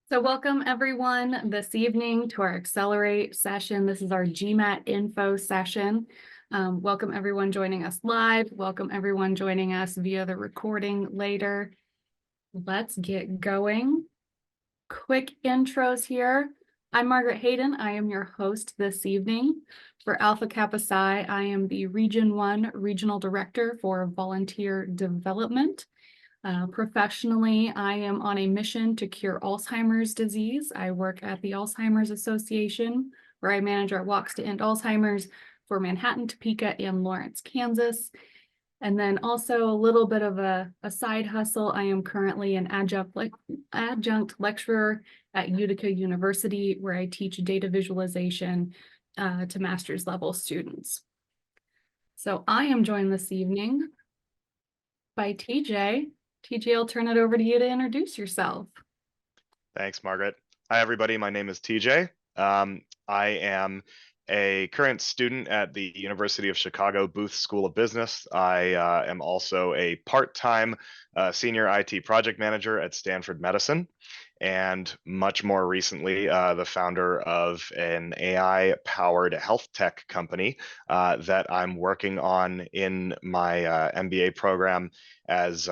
So welcome everyone this evening to our Accelerate session. This is our GMAT info session. Welcome everyone joining us live. Welcome everyone joining us via the recording later. Let's get going. Quick intros here. I'm Margaret Hayden. I am your host this evening. For Alpha Kappa Psi, I am the Region 1 Regional Director for Volunteer Development. Professionally, I am on a mission to cure Alzheimer's disease. I work at the Alzheimer's Association, where I manage our walks to end Alzheimer's for Manhattan, Topeka, and Lawrence, Kansas. And then also a little bit of a side hustle. I am currently an adjunct lecturer at Utica University, where I teach data visualization to master's level students. So I am joined this evening by TJ. TJ, I'll turn it over to you to introduce yourself. Thanks, Margaret. Hi, everybody. My name is TJ. I am a current student at the University of Chicago Booth School of Business. I am also a part-time senior IT project manager at Stanford Medicine, and much more recently, the founder of an AI-powered health tech company that I'm working on in my MBA program as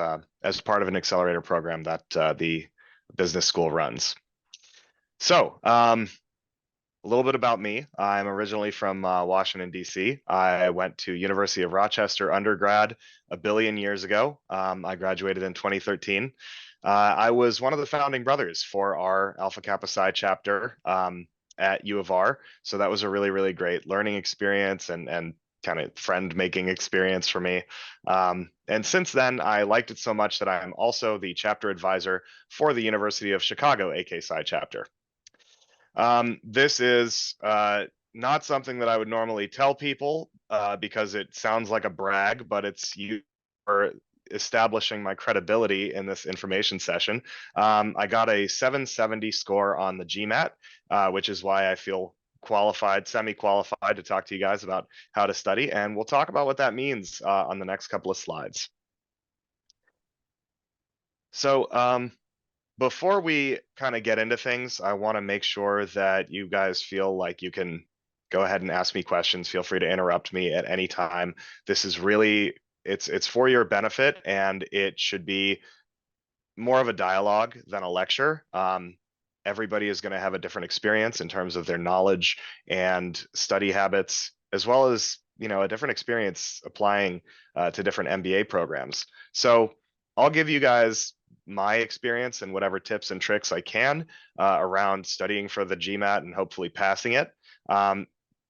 part of an accelerator program that the business school runs. So, a little bit about me. I'm originally from Washington, D.C. I went to University of Rochester undergrad a billion years ago. I graduated in 2013. I was one of the founding brothers for our Alpha Kappa Psi chapter at U of R. So that was a really, really great learning experience and kind of friend-making experience for me. And since then, I liked it so much that I'm also the chapter advisor for the University of Chicago AK Psi chapter. This is not something that I would normally tell people because it sounds like a brag, but it's you for establishing my credibility in this information session. I got a 770 score on the GMAT, which is why I feel qualified, semi-qualified to talk to you guys about how to study. And we'll talk about what that means on the next couple of slides. So before we kind of get into things, I want to make sure that you guys feel like you can go ahead and ask me questions. Feel free to interrupt me at any time. This is really, it's for your benefit, and it should be more of a dialogue than a lecture. Everybody is going to have a different experience in terms of their knowledge and study habits, as well as, you know, a different experience applying to different MBA programs. So I'll give you guys my experience and whatever tips and tricks I can around studying for the GMAT and hopefully passing it.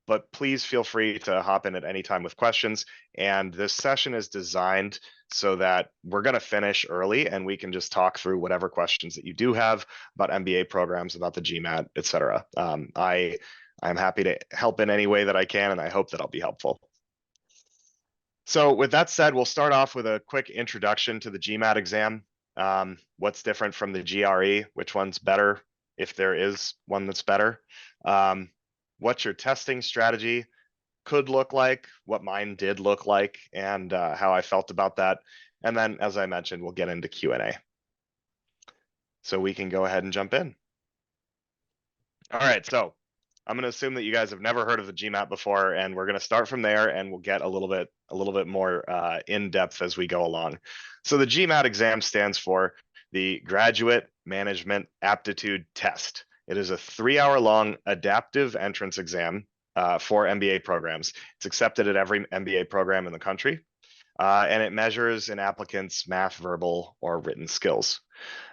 But please feel free to hop in at any time with questions. And this session is designed so that we're going to finish early and we can just talk through whatever questions that you do have about MBA programs, about the GMAT, etc. I'm happy to help in any way that I can, and I hope that I'll be helpful. So with that said, we'll start off with a quick introduction to the GMAT exam. What's different from the GRE? Which one's better, if there is one that's better? What your testing strategy could look like, what mine did look like, and how I felt about that. And then, as I mentioned, we'll get into Q&A. So we can go ahead and jump in. All right, so I'm going to assume that you guys have never heard of the GMAT before, and we're going to start from there, and we'll get a little bit more in depth as we go along. So the GMAT exam stands for the Graduate Management Aptitude Test. It is a 3-hour-long adaptive entrance exam for MBA programs. It's accepted at every MBA program in the country, and it measures an applicant's math, verbal, or written skills.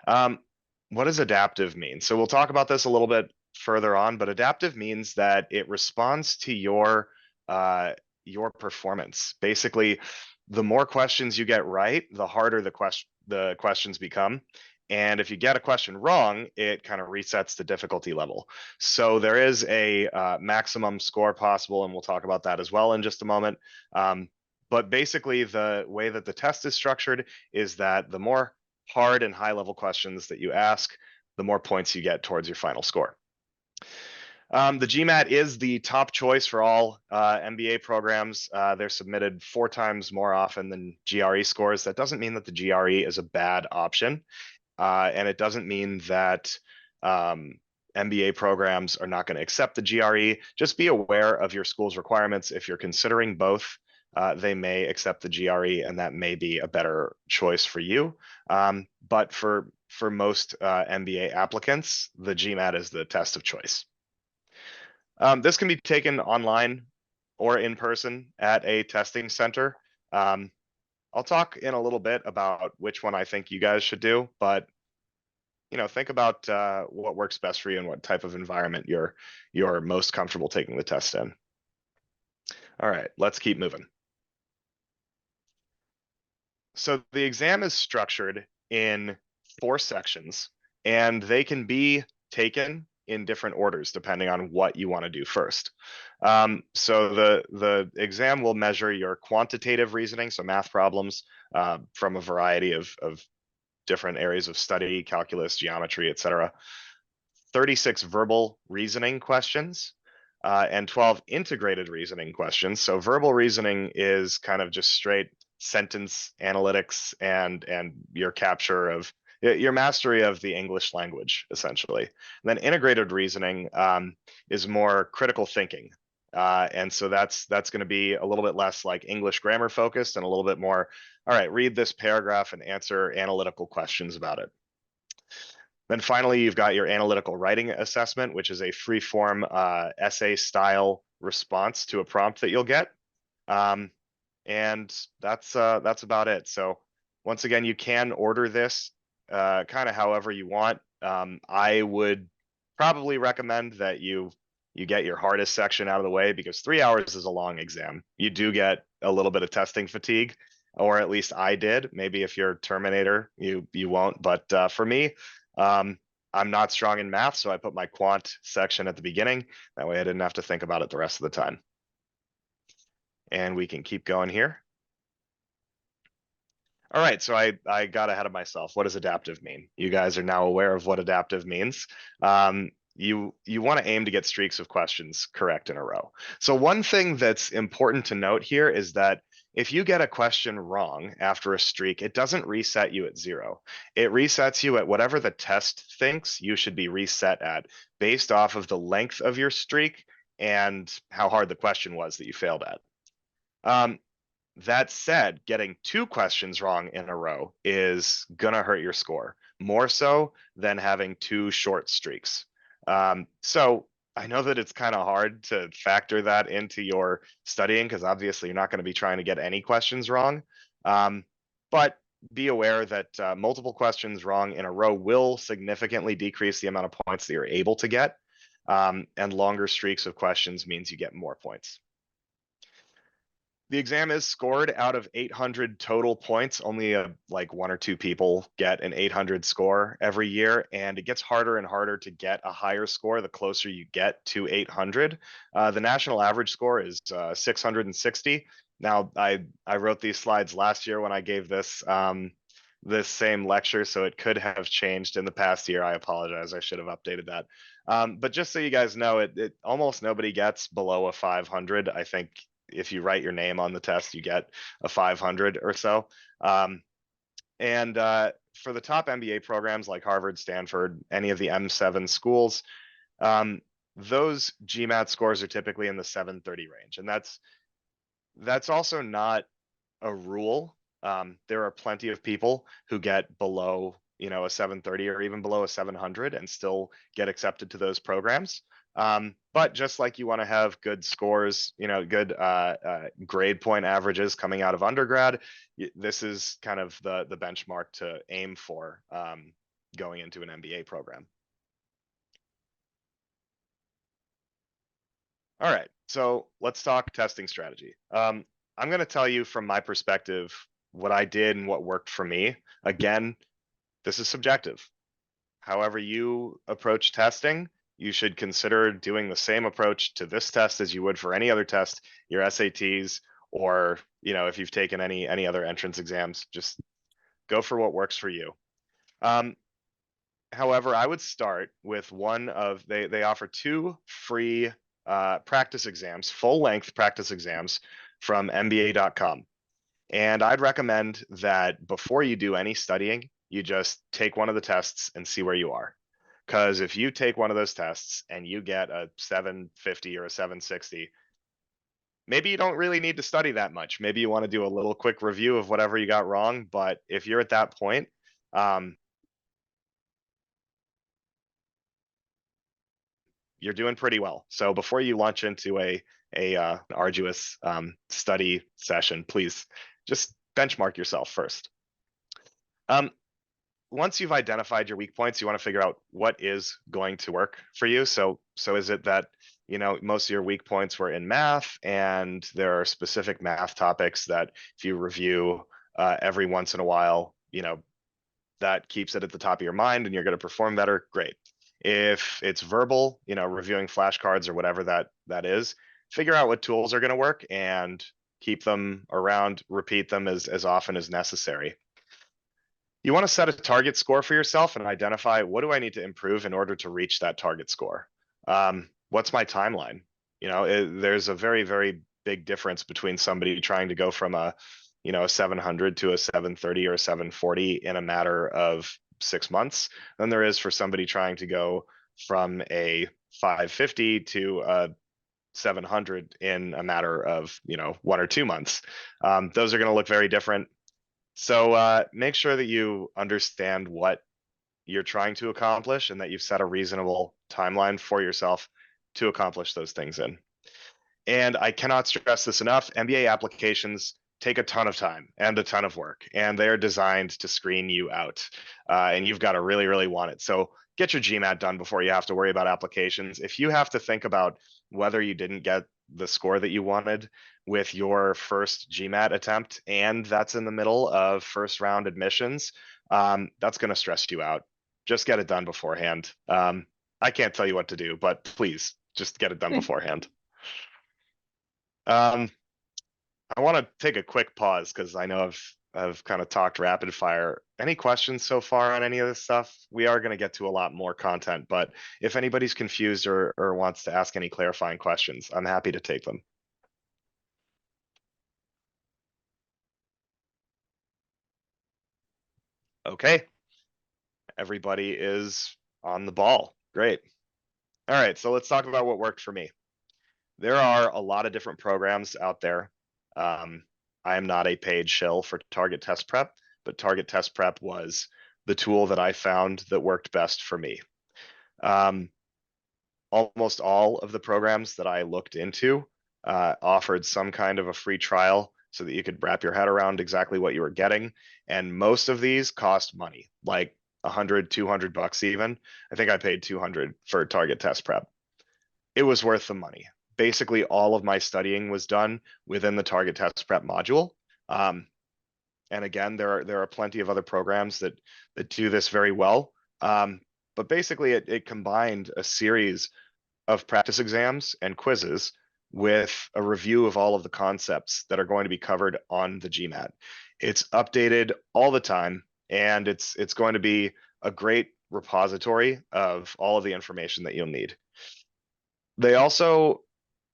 What does adaptive mean? So we'll talk about this a little bit further on, but adaptive means that it responds to your performance. Basically, the more questions you get right, the harder the questions become. And if you get a question wrong, it kind of resets the difficulty level. So there is a maximum score possible, and we'll talk about that as well in just a moment. But basically, the way that the test is structured is that the more hard and high-level questions that you ask, the more points you get towards your final score. The GMAT is the top choice for all MBA programs. They're submitted 4 times more often than GRE scores. That doesn't mean that the GRE is a bad option. And it doesn't mean that MBA programs are not going to accept the GRE. Just be aware of your school's requirements. If you're considering both, they may accept the GRE, and that may be a better choice for you. But for most MBA applicants, the GMAT is the test of choice. This can be taken online or in person at a testing center. I'll talk in a little bit about which one I think you guys should do, but think about what works best for you and what type of environment you're most comfortable taking the test in. All right, let's keep moving. So the exam is structured in 4 sections, and they can be taken in different orders depending on what you want to do first. So the exam will measure your quantitative reasoning, so math problems from a variety of different areas of study, calculus, geometry, etc. 36 verbal reasoning questions, and 12 integrated reasoning questions. So verbal reasoning is kind of just straight sentence analytics and your capture of your mastery of the English language, essentially. And then integrated reasoning is more critical thinking. And so that's going to be a little bit less like English grammar focused and a little bit more, all right, read this paragraph and answer analytical questions about it. Then finally, you've got your analytical writing assessment, which is a free-form essay style response to a prompt that you'll get. And that's about it. So once again, you can order this kind of however you want. I would probably recommend that you get your hardest section out of the way, because 3 hours is a long exam. You do get a little bit of testing fatigue, or at least I did. Maybe if you're Terminator, you won't. But for me, I'm not strong in math, so I put my quant section at the beginning. That way I didn't have to think about it the rest of the time. And we can keep going here. All right, so I got ahead of myself. What does adaptive mean? You guys are now aware of what adaptive means. You want to aim to get streaks of questions correct in a row. So one thing that's important to note here is that if you get a question wrong after a streak, it doesn't reset you at 0. It resets you at whatever the test thinks you should be reset at, based off of the length of your streak and how hard the question was that you failed at. That said, getting 2 questions wrong in a row is gonna hurt your score, more so than having 2 short streaks. So I know that it's kind of hard to factor that into your studying, because obviously you're not going to be trying to get any questions wrong. But be aware that multiple questions wrong in a row will significantly decrease the amount of points that you're able to get. And longer streaks of questions means you get more points. The exam is scored out of 800 total points. Only like 1 or 2 people get an 800 score every year, and it gets harder and harder to get a higher score the closer you get to 800. The national average score is 660. Now, I wrote these slides last year when I gave this this same lecture, so it could have changed in the past year. I apologize. I should have updated that. But just so you guys know, it almost nobody gets below a 500. I think if you write your name on the test, you get a 500 or so. And for the top MBA programs like Harvard, Stanford, any of the M7 schools, those GMAT scores are typically in the 730 range. And that's also not a rule. There are plenty of people who get below, a 730 or even below a 700 and still get accepted to those programs. But just like you want to have good scores, good grade point averages coming out of undergrad, this is kind of the benchmark to aim for going into an MBA program. All right, so let's talk testing strategy. I'm going to tell you from my perspective what I did and what worked for me. Again, this is subjective. However you approach testing, you should consider doing the same approach to this test as you would for any other test, your SATs, or if you've taken any other entrance exams. Just go for what works for you. However, I would start with they offer 2 free practice exams, full-length practice exams from MBA.com. And I'd recommend that before you do any studying, you just take one of the tests and see where you are. Because if you take one of those tests and you get a 750 or a 760, maybe you don't really need to study that much. Maybe you want to do a little quick review of whatever you got wrong. But if you're at that point, um, you're doing pretty well. So before you launch into a arduous study session, please just benchmark yourself first. Um, Once you've identified your weak points, you want to figure out what is going to work for you. So is it that, most of your weak points were in math, and there are specific math topics that if you review every once in a while, that keeps it at the top of your mind and you're going to perform better? Great. If it's verbal, reviewing flashcards or whatever that is, figure out what tools are going to work and keep them around, repeat them as often as necessary. You want to set a target score for yourself and identify, what do I need to improve in order to reach that target score? What's my timeline? There's a very, very big difference between somebody trying to go from a 700 to a 730 or a 740 in a matter of 6 months than there is for somebody trying to go from a 550 to a 700 in a matter of 1 or 2 months. Those are going to look very different. So make sure that you understand what you're trying to accomplish and that you've set a reasonable timeline for yourself to accomplish those things in. And I cannot stress this enough, MBA applications take a ton of time and a ton of work, and they're designed to screen you out. And you've got to really, really want it. So get your GMAT done before you have to worry about applications. If you have to think about whether you didn't get the score that you wanted with your first GMAT attempt, and that's in the middle of first round admissions, that's going to stress you out. Just get it done beforehand. I can't tell you what to do, but please just get it done beforehand. I want to take a quick pause because I know I've kind of talked rapid fire. Any questions so far on any of this stuff? We are going to get to a lot more content, but if anybody's confused or wants to ask any clarifying questions, I'm happy to take them. Okay. Everybody is on the ball. Great. All right, so let's talk about what worked for me. There are a lot of different programs out there. I am not a paid shill for Target Test Prep, but Target Test Prep was the tool that I found that worked best for me. Almost all of the programs that I looked into offered some kind of a free trial so that you could wrap your head around exactly what you were getting. And most of these cost money, like 100, 200 bucks even. I think I paid 200 for Target Test Prep. It was worth the money. Basically, all of my studying was done within the Target Test Prep module. And again, there are plenty of other programs that do this very well. But basically, it combined a series of practice exams and quizzes with a review of all of the concepts that are going to be covered on the GMAT. It's updated all the time, and it's going to be a great repository of all of the information that you'll need. They also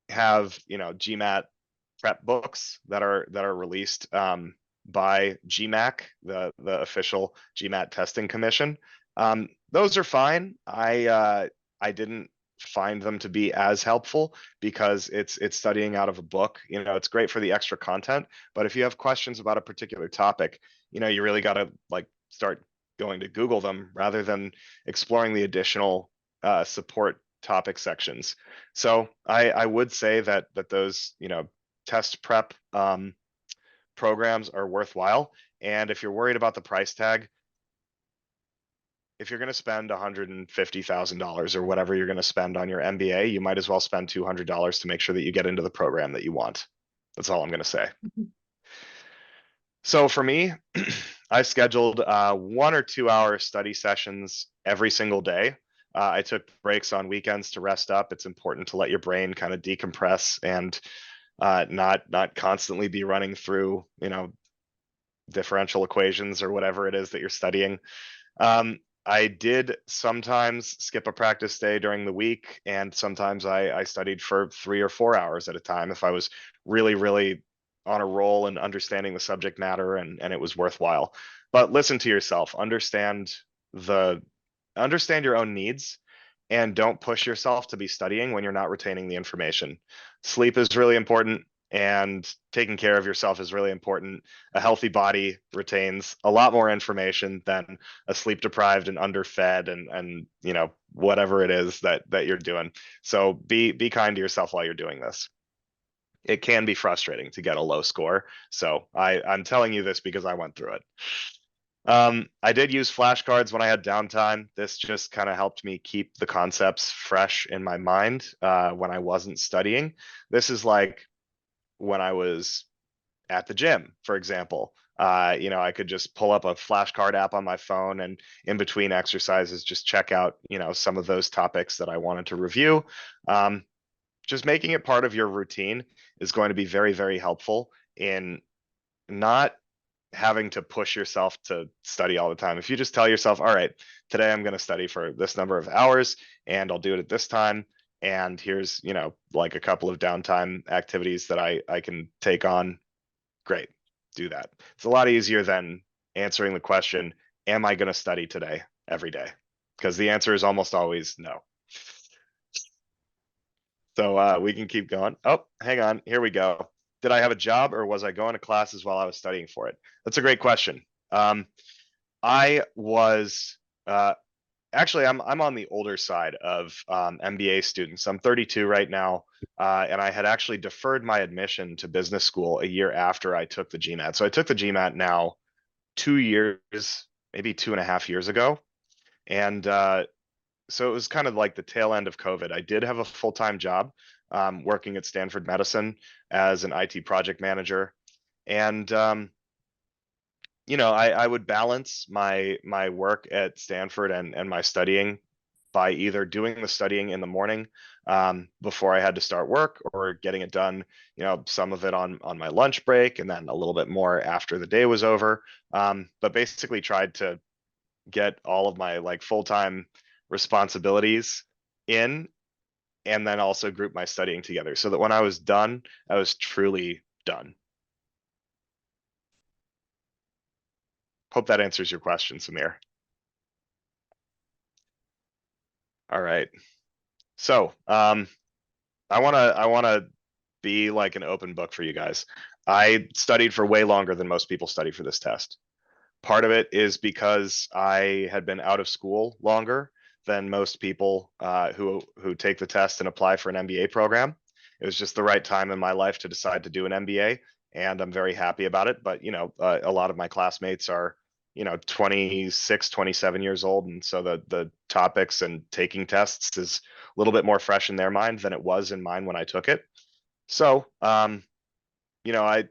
have, GMAT prep books that are released by GMAC, the official GMAT testing commission. Those are fine. I didn't find them to be as helpful because it's studying out of a book. It's great for the extra content, but if you have questions about a particular topic, you really got to start going to Google them rather than exploring the additional support topic sections. So I would say that those test prep programs are worthwhile. And if you're worried about the price tag, if you're going to spend $150,000 or whatever you're going to spend on your MBA, you might as well spend $200 to make sure that you get into the program that you want. That's all I'm going to say. So for me, I scheduled 1 or 2 hour study sessions every single day. I took breaks on weekends to rest up. It's important to let your brain kind of decompress and not constantly be running through, differential equations or whatever it is that you're studying. I did sometimes skip a practice day during the week, and sometimes I studied for 3 or 4 hours at a time if I was really, really on a roll and understanding the subject matter and it was worthwhile. But listen to yourself, understand the understand your own needs and don't push yourself to be studying when you're not retaining the information. Sleep is really important, and taking care of yourself is really important. A healthy body retains a lot more information than a sleep deprived and underfed and whatever it is that you're doing. So be kind to yourself while you're doing this. It can be frustrating to get a low score. So I'm telling you this because I went through it. I did use flashcards when I had downtime. This just kind of helped me keep the concepts fresh in my mind when I wasn't studying. This is like when I was at the gym, for example. I could just pull up a flashcard app on my phone and in between exercises, just check out, some of those topics that I wanted to review. Um, just making it part of your routine is going to be very, very helpful in not having to push yourself to study all the time. If you just tell yourself, all right, today I'm going to study for this number of hours and I'll do it at this time. And here's, like a couple of downtime activities that I can take on. Great. Do that. It's a lot easier than answering the question, am I going to study today every day? Because the answer is almost always no. So we can keep going. Oh, hang on. Here we go. Did I have a job or was I going to classes while I was studying for it? That's a great question. I was uh, actually I'm on the older side of MBA students. I'm 32 right now, and I had actually deferred my admission to business school a year after I took the GMAT. So I took the GMAT now 2 years, maybe 2.5 years ago, and so it was kind of like the tail end of COVID. I did have a full-time job working at Stanford Medicine as an IT project manager, and I would balance my work at Stanford and my studying by either doing the studying in the morning before I had to start work or getting it done, some of it on my lunch break and then a little bit more after the day was over. But basically tried to get all of my like full-time responsibilities in and then also group my studying together so that when I was done, I was truly done. Hope that answers your question, Samir. All right. So, I want to be like an open book for you guys. I studied for way longer than most people study for this test. Part of it is because I had been out of school longer than most people who take the test and apply for an MBA program. It was just the right time in my life to decide to do an MBA, and I'm very happy about it. But a lot of my classmates are 26, 27 years old, and so the topics and taking tests is a little bit more fresh in their mind than it was in mine when I took it. So, you know, I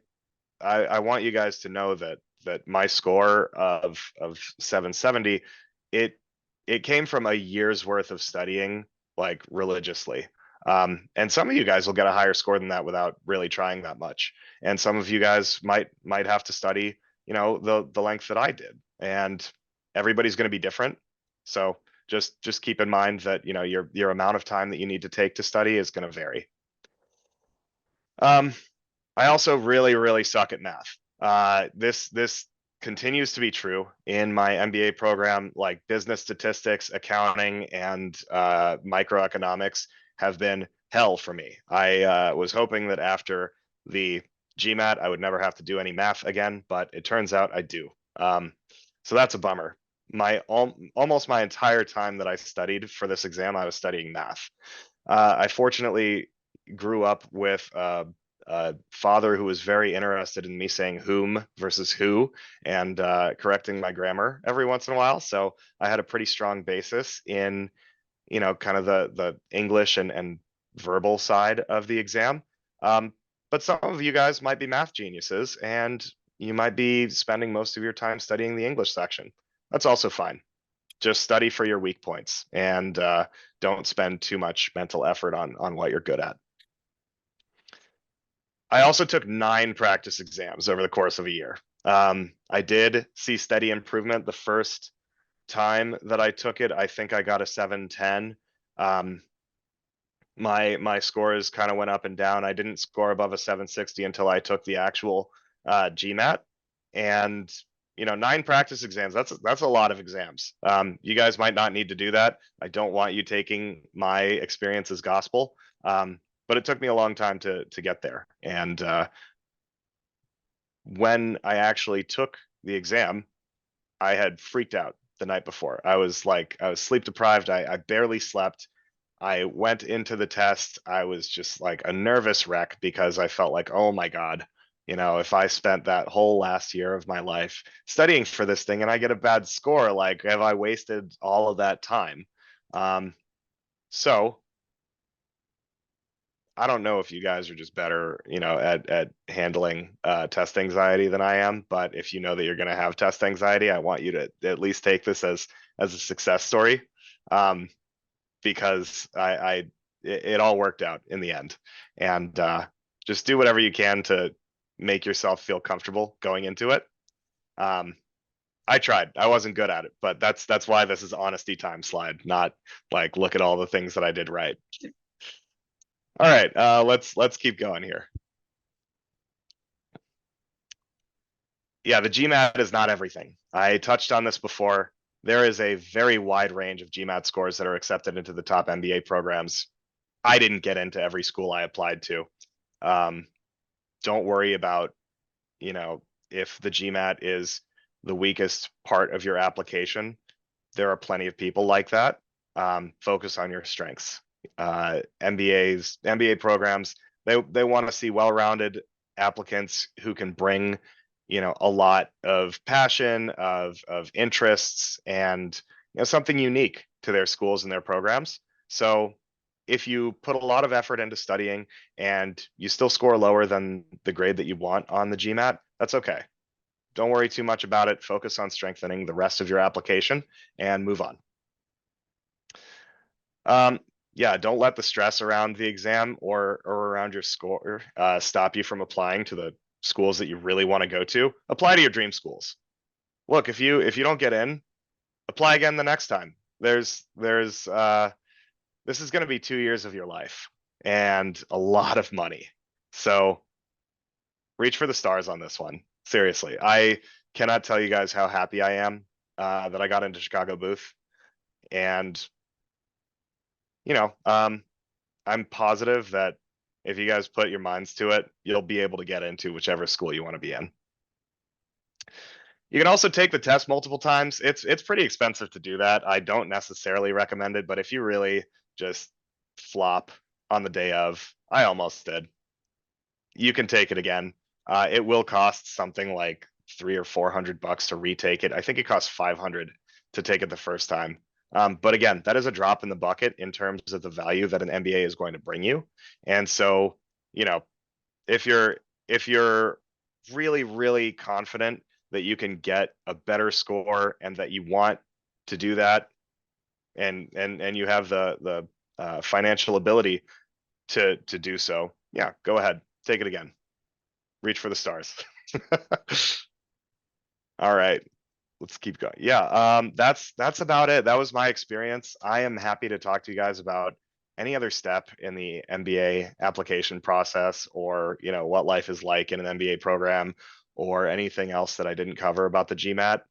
I want you guys to know that my score of 770, it it came from a year's worth of studying like religiously. And some of you guys will get a higher score than that without really trying that much. And some of you guys might have to study, the length that I did. And everybody's going to be different. So just keep in mind that, your amount of time that you need to take to study is going to vary. Um, I also really, really suck at math. This continues to be true in my MBA program. Like business statistics, accounting, and microeconomics have been hell for me. I was hoping that after the GMAT, I would never have to do any math again, but it turns out I do. So that's a bummer. Almost my entire time that I studied for this exam, I was studying math. I fortunately grew up with a father who was very interested in me saying whom versus who and correcting my grammar every once in a while. So I had a pretty strong basis in, kind of the English and verbal side of the exam. Um, but some of you guys might be math geniuses and you might be spending most of your time studying the English section. That's also fine. Just study for your weak points and don't spend too much mental effort on what you're good at. I also took 9 practice exams over the course of a year. I did see steady improvement the first time that I took it. I think I got a 710. Um, my scores kind of went up and down. I didn't score above a 760 until I took the actual GMAT. And 9 practice exams, that's a lot of exams. You guys might not need to do that. I don't want you taking my experience as gospel. But it took me a long time to get there. And when I actually took the exam, I had freaked out the night before. I was sleep deprived. I barely slept. I went into the test. I was just like a nervous wreck because I felt like, oh my God, if I spent that whole last year of my life studying for this thing and I get a bad score, like, have I wasted all of that time? So I don't know if you guys are just better, at handling test anxiety than I am. But if you know that you're going to have test anxiety, I want you to at least take this as a success story, because it all worked out in the end. And just do whatever you can to make yourself feel comfortable going into it. I tried. I wasn't good at it, but that's why this is honesty time slide, not like look at all the things that I did right. All right, let's keep going here. Yeah, the GMAT is not everything. I touched on this before. There is a very wide range of GMAT scores that are accepted into the top MBA programs. I didn't get into every school I applied to. Don't worry about, if the GMAT is the weakest part of your application. There are plenty of people like that. Focus on your strengths. MBA programs, they want to see well-rounded applicants who can bring, a lot of passion, of interests, and something unique to their schools and their programs. So if you put a lot of effort into studying and you still score lower than the grade that you want on the GMAT, that's okay. Don't worry too much about it. Focus on strengthening the rest of your application and move on. Yeah, don't let the stress around the exam or around your score stop you from applying to the schools that you really want to go to. Apply to your dream schools. Look, if you don't get in, apply again the next time. This is going to be 2 years of your life and a lot of money. So reach for the stars on this one. Seriously, I cannot tell you guys how happy I am that I got into Chicago Booth. And I'm positive that if you guys put your minds to it, you'll be able to get into whichever school you want to be in. You can also take the test multiple times. It's pretty expensive to do that. I don't necessarily recommend it, but if you really just flop on the day of, I almost did, you can take it again. It will cost something like $300 or $400 to retake it. I think it costs $500 to take it the first time. But again, that is a drop in the bucket in terms of the value that an MBA is going to bring you. And so, if you're really, really confident that you can get a better score and that you want to do that, and you have the financial ability to do so, yeah, go ahead, take it again. Reach for the stars. All right, let's keep going. Yeah, that's about it. That was my experience. I am happy to talk to you guys about any other step in the MBA application process, or what life is like in an MBA program, or anything else that I didn't cover about the GMAT.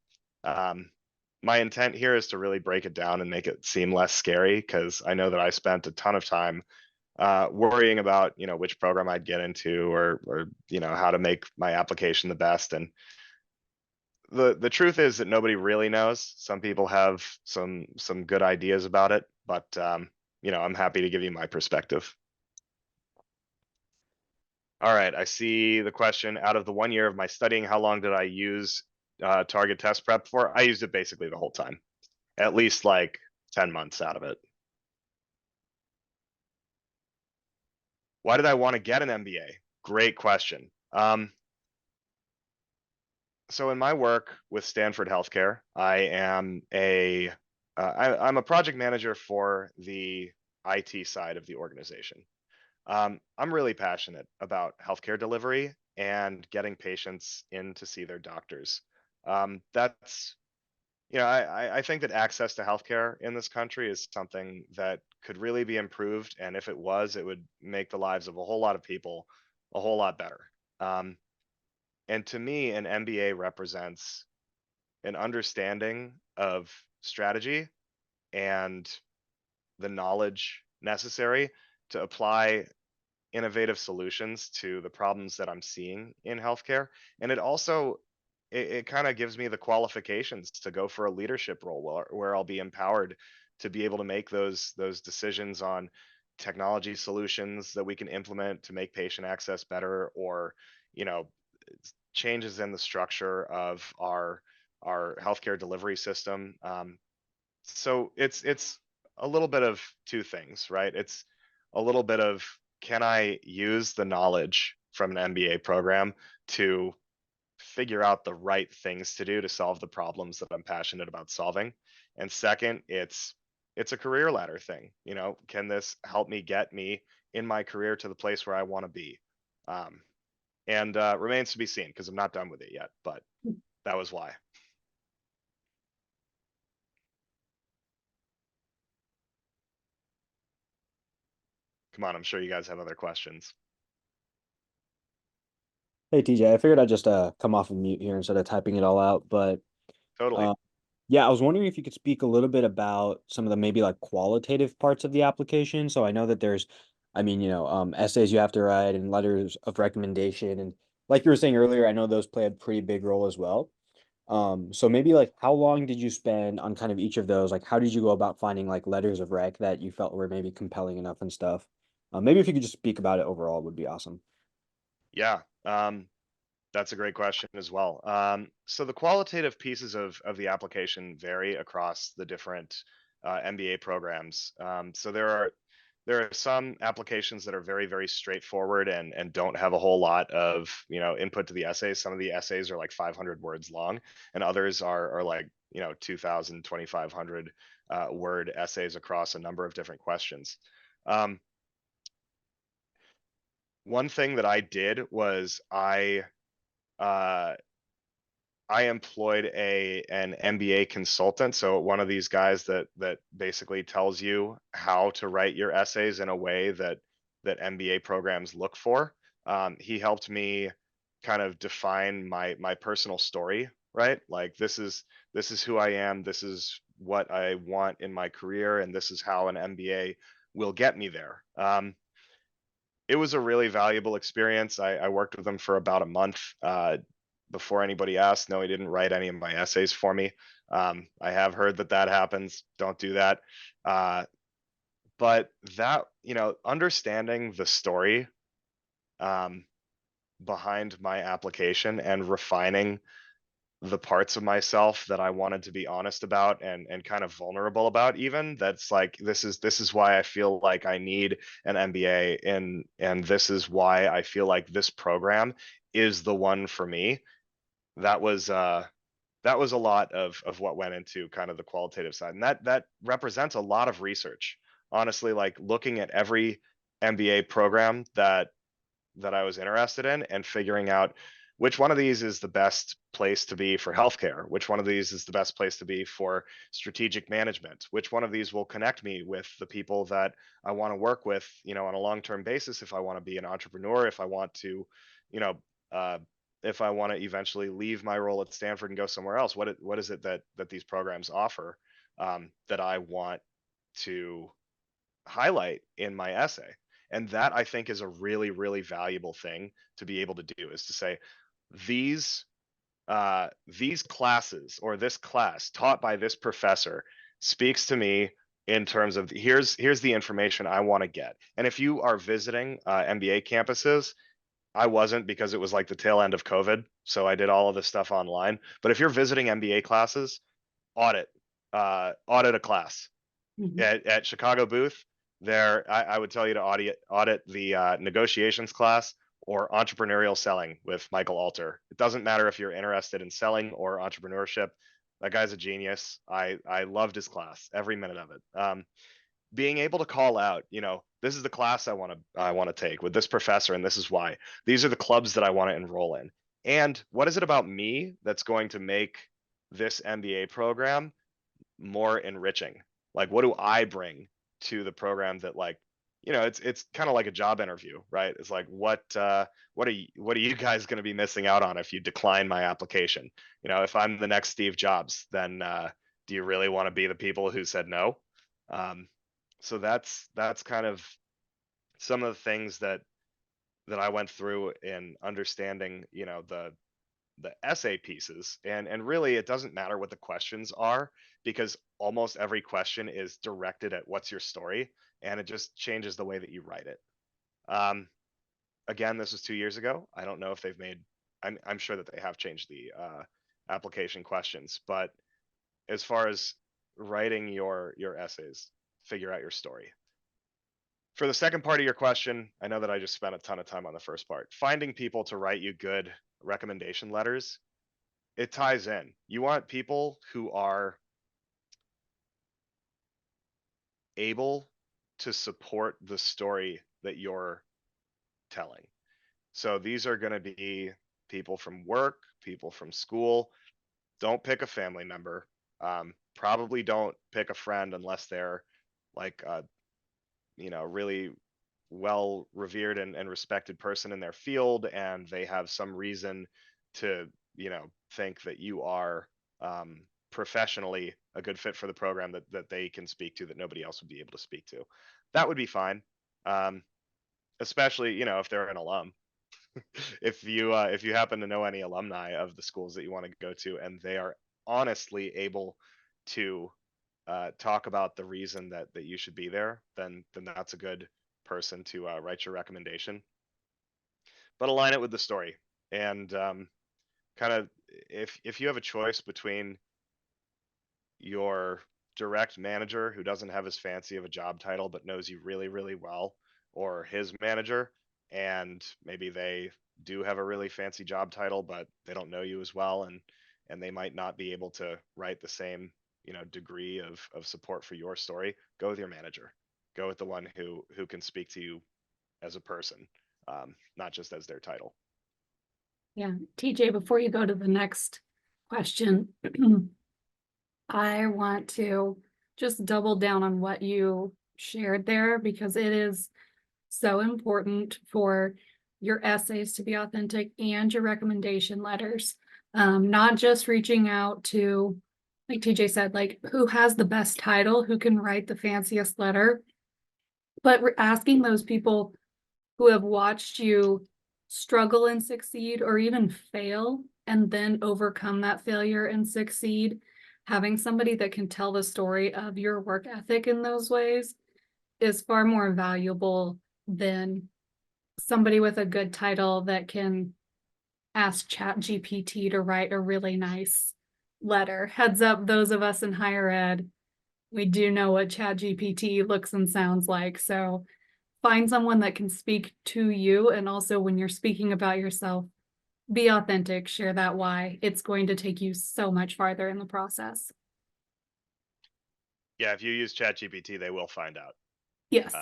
My intent here is to really break it down and make it seem less scary, because I know that I spent a ton of time worrying about which program I'd get into, or how to make my application the best. And the truth is that nobody really knows. Some people have some good ideas about it, but I'm happy to give you my perspective. All right, I see the question. Out of the 1 year of my studying, how long did I use target test prep for? I used it basically the whole time, at least like 10 months out of it. Why did I want to get an MBA? Great question. So in my work with Stanford Healthcare, I'm a project manager for the IT side of the organization. I'm really passionate about healthcare delivery and getting patients in to see their doctors. That's I think that access to healthcare in this country is something that could really be improved, and if it was, it would make the lives of a whole lot of people a whole lot better. And to me, an MBA represents an understanding of strategy and the knowledge necessary to apply innovative solutions to the problems that I'm seeing in healthcare. And it also it kind of gives me the qualifications to go for a leadership role where I'll be empowered to be able to make those decisions on technology solutions that we can implement to make patient access better, or you know changes in the structure of our healthcare delivery system. So it's a little bit of two things, right? It's a little bit of, can I use the knowledge from an MBA program to figure out the right things to do to solve the problems that I'm passionate about solving? And second, it's a career ladder thing. Can this help me get me in my career to the place where I want to be? Um, and remains to be seen because I'm not done with it yet, but that was why. Come on, I'm sure you guys have other questions. Hey TJ, I figured I'd just come off of mute here instead of typing it all out. But Totally. uh, yeah, I was wondering if you could speak a little bit about some of the maybe like qualitative parts of the application. So I know that there's, essays you have to write and letters of recommendation, and like you were saying earlier, I know those play a pretty big role as well. So maybe like how long did you spend on kind of each of those? Like how did you go about finding like letters of rec that you felt were maybe compelling enough and stuff? Maybe if you could just speak about it overall would be awesome. Yeah. That's a great question as well. So the qualitative pieces of the application vary across the different MBA programs. So there are some applications that are very, very straightforward and don't have a whole lot of input to the essays. Some of the essays are like 500 words long, and others are like 2,000, 2,500 word essays across a number of different questions. Um, One thing that I did was uh, I employed an MBA consultant, so one of these guys that basically tells you how to write your essays in a way that MBA programs look for. He helped me kind of define my personal story, right? Like this is who I am, this is what I want in my career, and this is how an MBA will get me there. It was a really valuable experience. I worked with him for about a month before anybody asked. No, he didn't write any of my essays for me. I have heard that happens. Don't do that. Uh, but that, understanding the story um, behind my application and refining the parts of myself that I wanted to be honest about and kind of vulnerable about, even, that's like, this is why I feel like I need an MBA, and this is why I feel like this program is the one for me. That was a lot of what went into kind of the qualitative side, and that represents a lot of research, honestly, like looking at every MBA program that I was interested in and figuring out which one of these is the best place to be for healthcare, which one of these is the best place to be for strategic management, which one of these will connect me with the people that I want to work with, on a long-term basis, if I want to be an entrepreneur, if I want to, you know, uh, if I want to eventually leave my role at Stanford and go somewhere else. What is it that these programs offer that I want to highlight in my essay? And that, I think, is a really, really valuable thing to be able to do, is to say, these these classes, or this class taught by this professor, speaks to me in terms of, here's the information I want to get. And if you are visiting MBA campuses, I wasn't, because it was like the tail end of COVID, so I did all of this stuff online. But if you're visiting MBA classes, audit audit a class Mhm. at Chicago booth. There, I would tell you to audit the negotiations class or entrepreneurial selling with Michael Alter. It doesn't matter if you're interested in selling or entrepreneurship. That guy's a genius. I loved his class, every minute of it. Being able to call out, this is the class I want to take with this professor, and this is why. These are the clubs that I want to enroll in. And what is it about me that's going to make this MBA program more enriching? Like, what do I bring to the program that, like, it's kind of like a job interview, right? It's like, what are you guys going to be missing out on if you decline my application? If I'm the next Steve Jobs, then do you really want to be the people who said no? So that's kind of some of the things that I went through in understanding, the essay pieces. And really it doesn't matter what the questions are, because almost every question is directed at what's your story, and it just changes the way that you write it. Um, Again, this was 2 years ago. I don't know if they've made. I'm sure that they have changed the application questions, but as far as writing your essays, figure out your story. For the second part of your question, I know that I just spent a ton of time on the first part. Finding people to write you good recommendation letters, it ties in. You want people who are able to support the story that you're telling. So these are going to be people from work, people from school. Don't pick a family member. Probably don't pick a friend unless they're like really well revered and respected person in their field, and they have some reason to think that you are professionally a good fit for the program that they can speak to, that nobody else would be able to speak to. That would be fine. Especially if they're an alum. If you happen to know any alumni of the schools that you want to go to, and they are honestly able to talk about the reason that you should be there, then that's a good person to write your recommendation. But align it with the story, and kind of, if you have a choice between your direct manager who doesn't have as fancy of a job title but knows you really, really well, or his manager, and maybe they do have a really fancy job title but they don't know you as well, and they might not be able to write the same degree of support for your story, go with your manager. Go with the one who can speak to you as a person, not just as their title. Yeah, TJ, before you go to the next question, I want to just double down on what you shared there, because it is so important for your essays to be authentic and your recommendation letters. Not just reaching out to, like TJ said, like who has the best title, who can write the fanciest letter, but we're asking those people who have watched you struggle and succeed, or even fail and then overcome that failure and succeed. Having somebody that can tell the story of your work ethic in those ways is far more valuable than somebody with a good title that can ask ChatGPT to write a really nice letter. Heads up, those of us in higher ed, we do know what ChatGPT looks and sounds like. So find someone that can speak to you, and also when you're speaking about yourself, be authentic, share that why. It's going to take you so much farther in the process. Yeah, if you use ChatGPT, they will find out. Yes.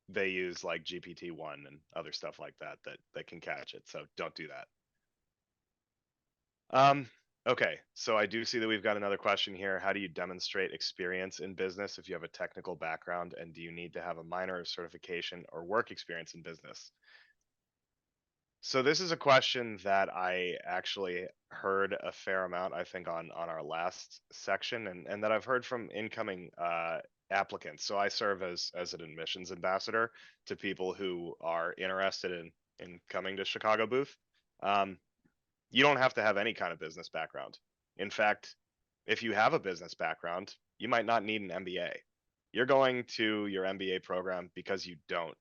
They use like GPT-1 and other stuff like that can catch it. So don't do that. Okay, so I do see that we've got another question here. How do you demonstrate experience in business if you have a technical background, and do you need to have a minor certification or work experience in business? So this is a question that I actually heard a fair amount, I think, on our last section, and that I've heard from incoming applicants. So I serve as an admissions ambassador to people who are interested in coming to Chicago booth. You don't have to have any kind of business background. In fact, if you have a business background, you might not need an MBA. You're going to your MBA program because you don't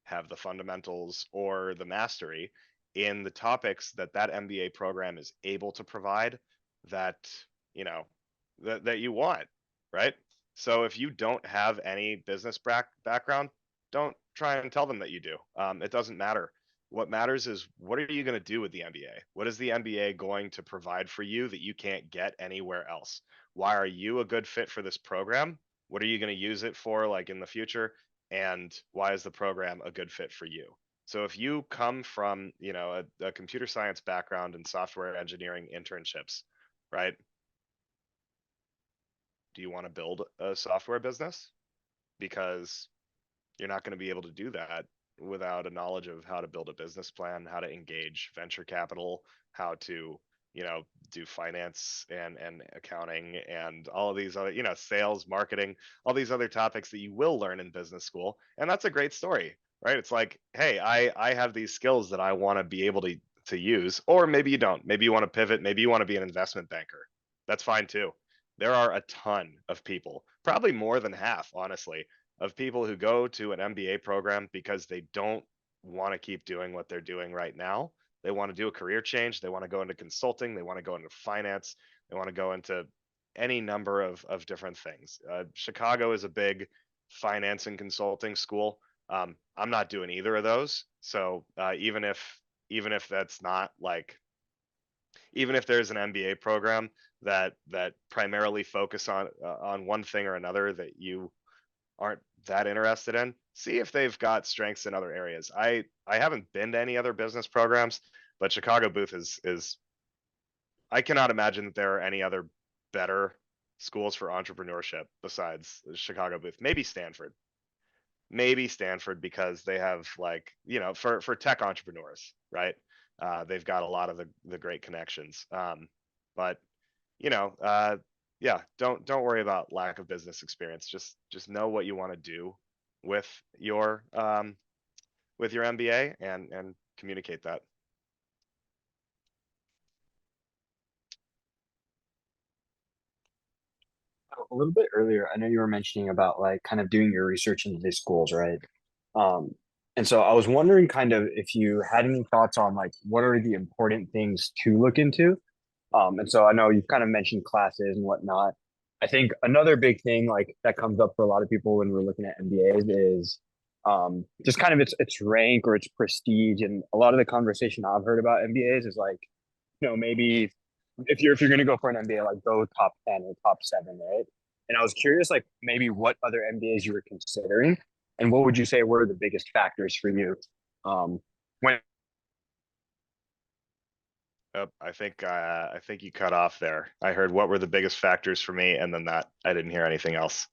have the fundamentals or the mastery in the topics that MBA program is able to provide, that that you want, right? So if you don't have any business background, don't try and tell them that you do. It doesn't matter. What matters is, what are you going to do with the MBA? What is the MBA going to provide for you that you can't get anywhere else? Why are you a good fit for this program? What are you going to use it for, like, in the future? And why is the program a good fit for you? So if you come from a computer science background and software engineering internships, right? Do you want to build a software business? Because you're not going to be able to do that without a knowledge of how to build a business plan, how to engage venture capital, how to, do finance and accounting and all of these other, sales, marketing, all these other topics that you will learn in business school. And that's a great story, right? It's like, hey, I have these skills that I want to be able to use, or maybe you don't. Maybe you want to pivot. Maybe you want to be an investment banker. That's fine too. There are a ton of people, probably more than half, honestly, of people who go to an MBA program because they don't want to keep doing what they're doing right now. They want to do a career change. They want to go into consulting. They want to go into finance. They want to go into any number of different things. Chicago is a big finance and consulting school. I'm not doing either of those. So even if that's not like, even if there's an MBA program that primarily focus on one thing or another that you aren't that interested in, see if they've got strengths in other areas. I haven't been to any other business programs, but Chicago Booth is I cannot imagine that there are any other better schools for entrepreneurship besides Chicago Booth. Maybe Stanford, because they have, like, for tech entrepreneurs, right? They've got a lot of the great connections. But yeah, don't worry about lack of business experience. Just know what you want to do with your MBA and communicate that. A little bit earlier, I know you were mentioning about like kind of doing your research into these schools, right? Um, and so I was wondering kind of if you had any thoughts on like what are the important things to look into. And so I know you've kind of mentioned classes and whatnot. I think another big thing like that comes up for a lot of people when we're looking at MBAs is just kind of its rank or its prestige. And a lot of the conversation I've heard about MBAs is like, maybe if you're gonna go for an MBA, like go top 10 or top seven, right? And I was curious, like maybe what other MBAs you were considering, and what would you say were the biggest factors for you when Oh, I think you cut off there. I heard what were the biggest factors for me, and then that I didn't hear anything else.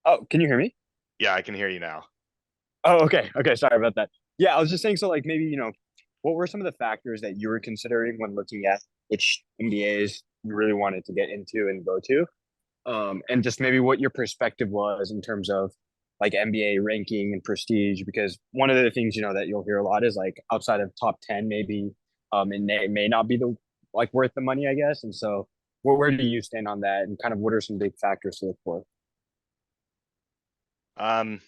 Oh, can you hear me? Yeah, I can hear you now. Oh, okay. Okay, sorry about that. Yeah, I was just saying, so like maybe, what were some of the factors that you were considering when looking at which MBAs you really wanted to get into and go to? And just maybe what your perspective was in terms of like MBA ranking and prestige, because one of the things, that you'll hear a lot is like outside of top 10, maybe it may not be the like worth the money, I guess. And so where do you stand on that, and kind of what are some big factors to look for? Um,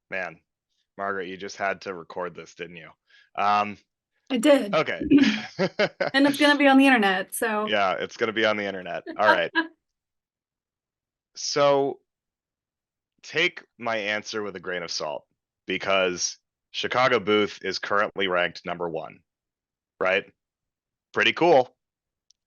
Man, Margaret, you just had to record this, didn't you? I did. Okay. And it's going to be on the internet. So Yeah, it's gonna be on the internet. All right. So take my answer with a grain of salt, because Chicago Booth is currently ranked number one, right? Pretty cool.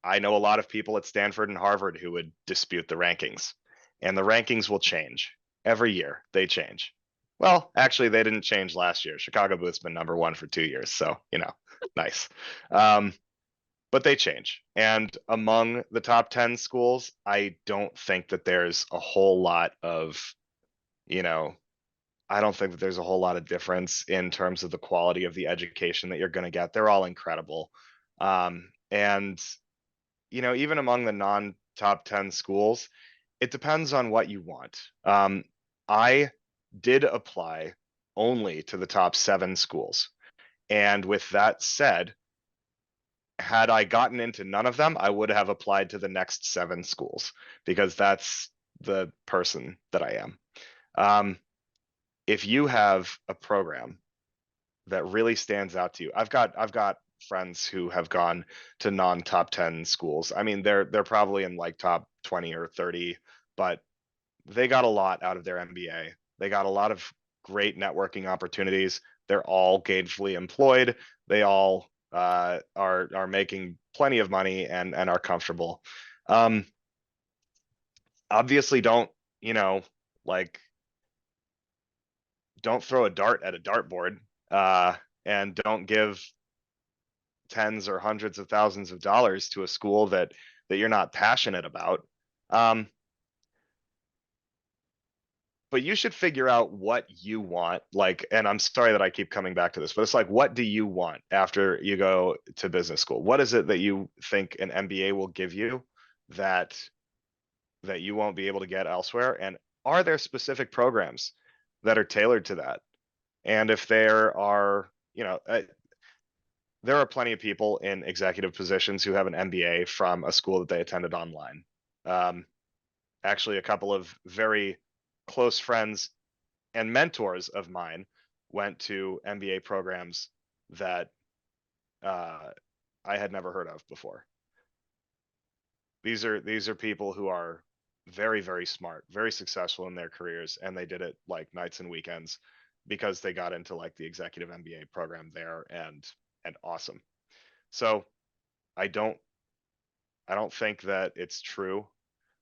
I know a lot of people at Stanford and Harvard who would dispute the rankings, and the rankings will change every year. They change. Well, actually, they didn't change last year. Chicago Booth's been number one for 2 years, so nice. But they change. And among the top 10 schools, I don't think that there's a whole lot of, you know, I don't think that there's a whole lot of difference in terms of the quality of the education that you're going to get. They're all incredible. And even among the non top 10 schools, it depends on what you want. I did apply only to the top 7 schools. And with that said, had I gotten into none of them, I would have applied to the next 7 schools, because that's the person that I am. If you have a program that really stands out to you, I've got friends who have gone to non top 10 schools. I mean, they're probably in like top 20 or 30, but they got a lot out of their MBA. They got a lot of great networking opportunities. They're all gainfully employed. They all are making plenty of money and are comfortable. Um, Obviously, like don't throw a dart at a dartboard, and don't give tens or hundreds of thousands of dollars to a school that you're not passionate about. But you should figure out what you want. Like, and I'm sorry that I keep coming back to this, but it's like, what do you want after you go to business school? What is it that you think an MBA will give you that you won't be able to get elsewhere? And are there specific programs that are tailored to that? And if there are, there are plenty of people in executive positions who have an MBA from a school that they attended online. Actually, a couple of very close friends and mentors of mine went to MBA programs that I had never heard of before. These are people who are very, very smart, very successful in their careers, and they did it like nights and weekends because they got into like the executive MBA program there, and awesome. So I don't think that it's true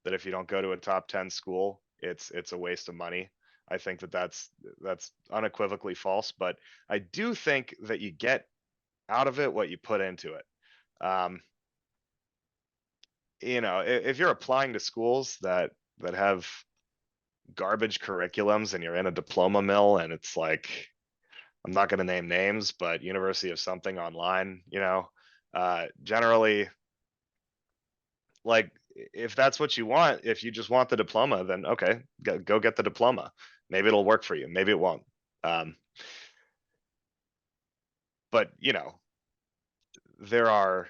that if you don't go to a top 10 school, it's a waste of money. I think that that's unequivocally false, but I do think that you get out of it what you put into it. If you're applying to schools that have garbage curriculums and you're in a diploma mill and it's like, I'm not going to name names, but University of something online, generally, like, if that's what you want, if you just want the diploma, then okay, go get the diploma. Maybe it'll work for you. Maybe it won't. But there are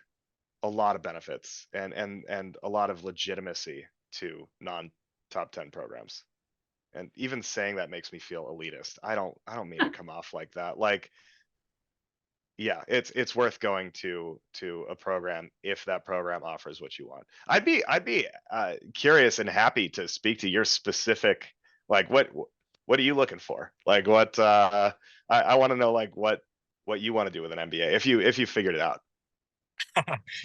a lot of benefits and a lot of legitimacy to non-top 10 programs. And even saying that makes me feel elitist. I don't mean to come off like that. Like, yeah, it's worth going to a program if that program offers what you want. I'd be curious and happy to speak to your specific, like, what are you looking for? Like, what I want to know, like, what you want to do with an MBA if you figured it out.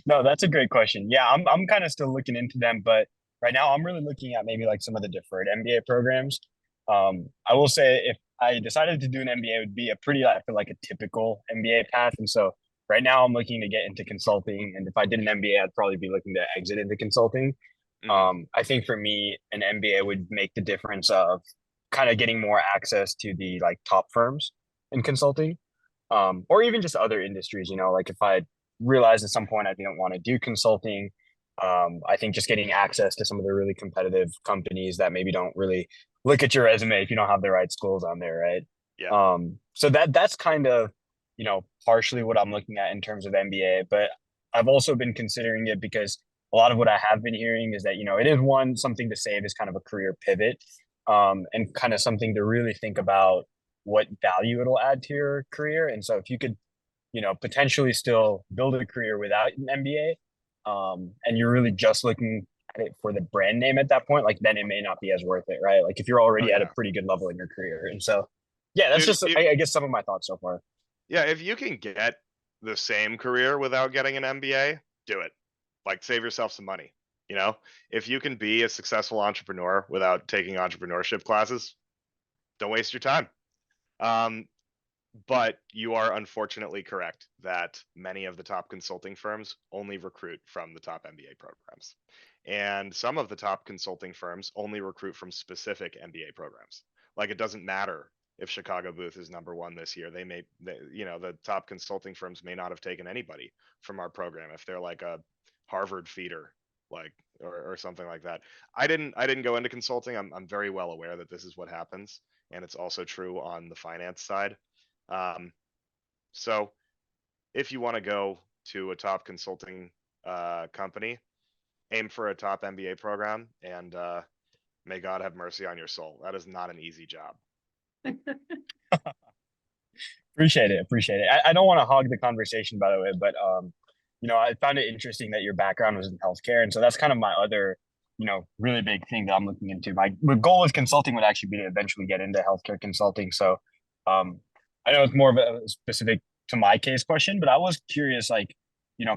No, that's a great question. Yeah, I'm kind of still looking into them, but right now I'm really looking at maybe like some of the deferred MBA programs. I will say if I decided to do an MBA, it would be a pretty, I feel like a typical MBA path. And so right now I'm looking to get into consulting. And if I did an MBA, I'd probably be looking to exit into consulting. I think for me, an MBA would make the difference of kind of getting more access to the like top firms in consulting, or even just other industries. Like if I realized at some point I didn't want to do consulting, I think just getting access to some of the really competitive companies that maybe don't really look at your resume if you don't have the right skills on there, right? Yeah. So that's kind of, partially what I'm looking at in terms of MBA, but I've also been considering it because a lot of what I have been hearing is that, it is something to save as kind of a career pivot, and kind of something to really think about what value it'll add to your career. And so if you could, potentially still build a career without an MBA, and you're really just looking at it for the brand name at that point, like then it may not be as worth it, right? Like if you're already at a pretty good level in your career. And so, yeah, that's Dude, just, I guess, some of my thoughts so far. Yeah, if you can get the same career without getting an MBA, do it. Like, save yourself some money. If you can be a successful entrepreneur without taking entrepreneurship classes, don't waste your time. But you are unfortunately correct that many of the top consulting firms only recruit from the top MBA programs. And some of the top consulting firms only recruit from specific MBA programs. Like, it doesn't matter if Chicago Booth is #1 this year. The top consulting firms may not have taken anybody from our program if they're like a Harvard feeder, like, or something like that. I didn't go into consulting. I'm very well aware that this is what happens, and it's also true on the finance side. So if you want to go to a top consulting company, aim for a top MBA program, and may God have mercy on your soul. That is not an easy job. Appreciate it. I don't want to hog the conversation, by the way, but I found it interesting that your background was in healthcare, and so that's kind of my other, really big thing that I'm looking into. My goal with consulting would actually be to eventually get into healthcare consulting. So, I know it's more of a specific to my case question, but I was curious, like,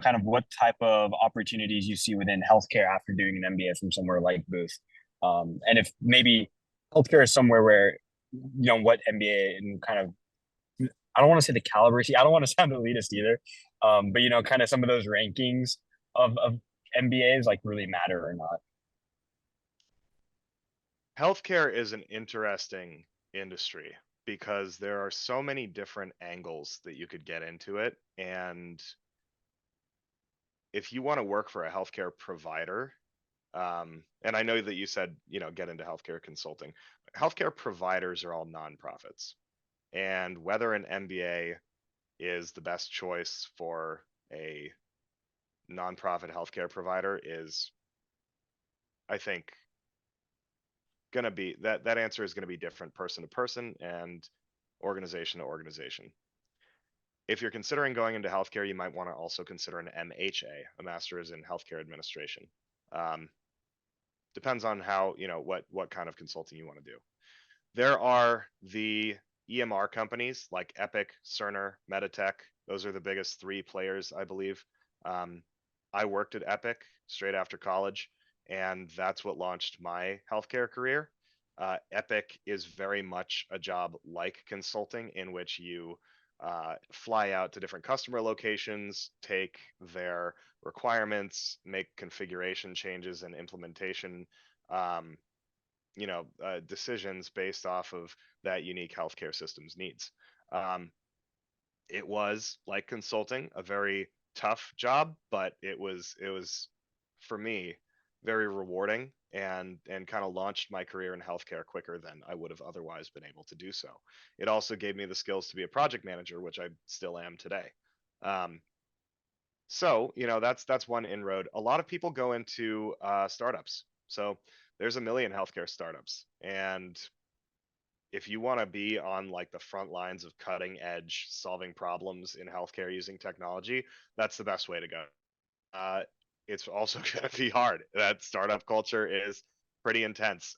kind of what type of opportunities you see within healthcare after doing an MBA from somewhere like Booth, and if maybe healthcare is somewhere where, what MBA and kind of, I don't want to say the caliber. I don't want to sound elitist either, But you know, kind of some of those rankings of MBAs like really matter or not. Healthcare is an interesting industry because there are so many different angles that you could get into it. And if you want to work for a healthcare provider, and I know that you said, you know, get into healthcare consulting. Healthcare providers are all nonprofits. And whether an MBA is the best choice for a nonprofit healthcare provider is, I think, gonna be that answer is gonna be different person to person and organization to organization. If you're considering going into healthcare, you might want to also consider an MHA, a Master's in Healthcare Administration. Um, Depends on how, you know, what kind of consulting you want to do. There are the EMR companies like Epic, Cerner, Meditech. Those are the biggest three players, I believe. Um, I worked at Epic straight after college, and that's what launched my healthcare career. Epic is very much a job like consulting, in which you fly out to different customer locations, take their requirements, make configuration changes and implementation um, decisions based off of that unique healthcare system's needs. It was like consulting, a very tough job, but it was for me very rewarding and kind of launched my career in healthcare quicker than I would have otherwise been able to do so. It also gave me the skills to be a project manager, which I still am today. Um, so, you know, that's one inroad. A lot of people go into startups. So there's a million healthcare startups, and if you want to be on like the front lines of cutting edge solving problems in healthcare using technology, that's the best way to go. Uh, it's also going to be hard. That startup culture is pretty intense.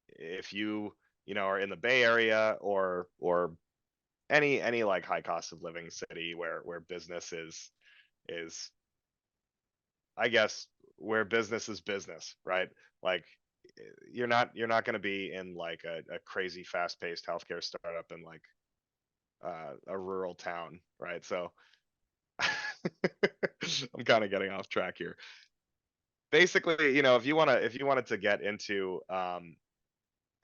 If you know, are in the Bay Area or any like high cost of living city where business is I guess where business is business, right? Like you're not going to be in like a crazy fast paced healthcare startup in like a rural town, right? So I'm kind of getting off track here. Basically, you know, if you wanted to get into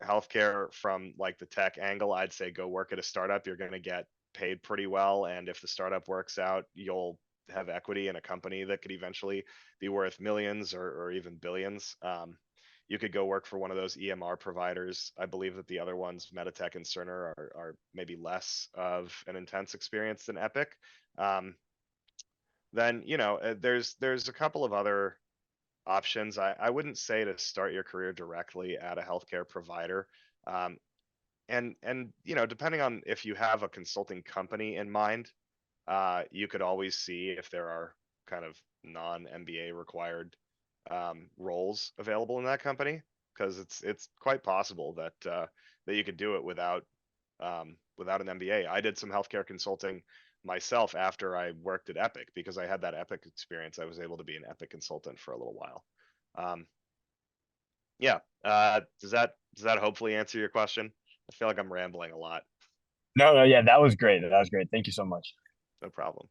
healthcare from like the tech angle, I'd say go work at a startup. You're going to get paid pretty well, and if the startup works out, you'll have equity in a company that could eventually be worth millions or even billions. You could go work for one of those EMR providers. I believe that the other ones, Meditech and Cerner, are maybe less of an intense experience than Epic. Um, then you know, there's a couple of other options. I wouldn't say to start your career directly at a healthcare provider. Um, and you know, depending on if you have a consulting company in mind, you could always see if there are kind of non-MBA required roles available in that company, because it's quite possible that you could do it without an MBA. I did some healthcare consulting myself after I worked at Epic because I had that Epic experience. I was able to be an Epic consultant for a little while. Um, yeah. Does that hopefully answer your question? I feel like I'm rambling a lot. No, no, yeah, that was great. That was great. Thank you so much. No problem.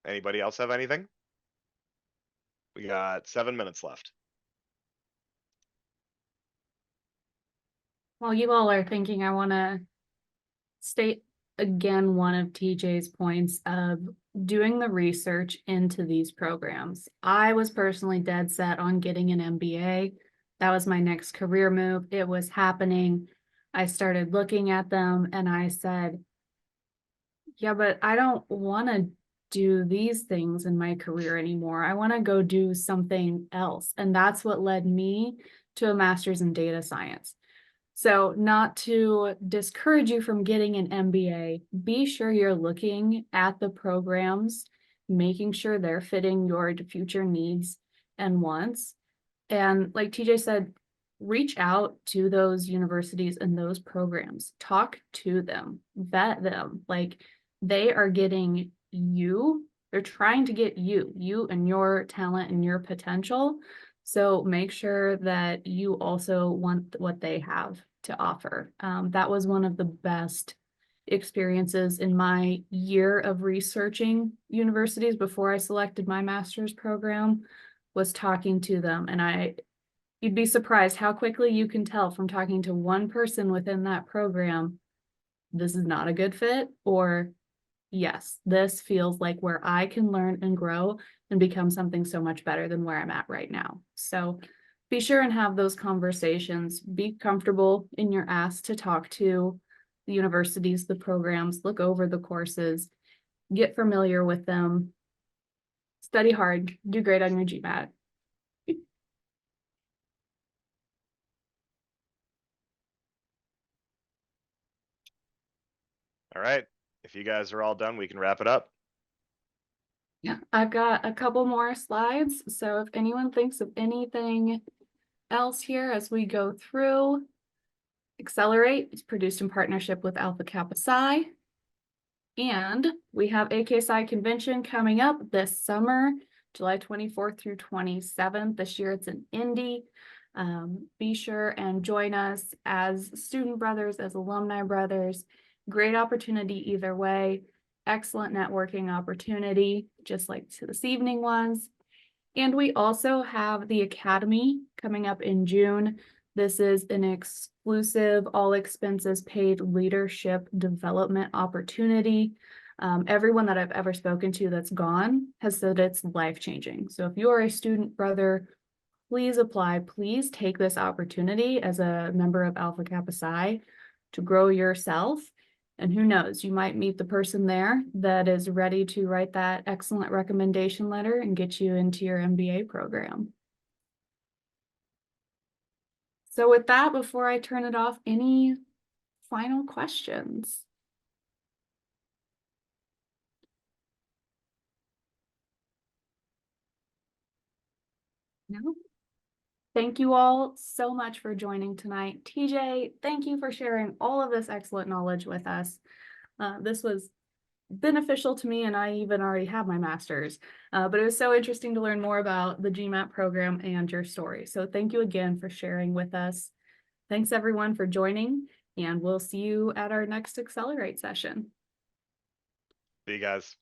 Anybody else have anything? We got 7 minutes left. While you all are thinking, I want to state again one of TJ's points of doing the research into these programs. I was personally dead set on getting an MBA. That was my next career move. It was happening. I started looking at them and I said, yeah, but I don't want to do these things in my career anymore. I want to go do something else. And that's what led me to a master's in data science. So not to discourage you from getting an MBA, be sure you're looking at the programs, making sure they're fitting your future needs and wants. And like TJ said, reach out to those universities and those programs, talk to them, vet them. Like they are getting you, they're trying to get you and your talent and your potential. So make sure that you also want what they have. to offer. That was one of the best experiences in my year of researching universities before I selected my master's program, was talking to them. And you'd be surprised how quickly you can tell from talking to one person within that program, this is not a good fit, or yes, this feels like where I can learn and grow and become something so much better than where I'm at right now. So be sure and have those conversations. Be comfortable in your ask to talk to the universities, the programs, look over the courses, get familiar with them, study hard, do great on your GMAT. All right. If you guys are all done, we can wrap it up. Yeah, I've got a couple more slides. So if anyone thinks of anything else here as we go through, Accelerate is produced in partnership with Alpha Kappa Psi. And we have AK Psi Convention coming up this summer, July 24th through 27th. This year it's in Indy. Be sure and join us as student brothers, as alumni brothers. Great opportunity either way. Excellent networking opportunity, just like this evening was. And we also have the Academy coming up in June. This is an exclusive, all expenses paid leadership development opportunity. Everyone that I've ever spoken to that's gone has said it's life-changing. So if you are a student brother, please apply. Please take this opportunity as a member of Alpha Kappa Psi to grow yourself. And who knows, you might meet the person there that is ready to write that excellent recommendation letter and get you into your MBA program. So with that, before I turn it off, any final questions? No? Thank you all so much for joining tonight. TJ, thank you for sharing all of this excellent knowledge with us. This was beneficial to me, and I even already have my master's, but it was so interesting to learn more about the GMAT program and your story. So thank you again for sharing with us. Thanks everyone for joining, and we'll see you at our next Accelerate session. See you guys.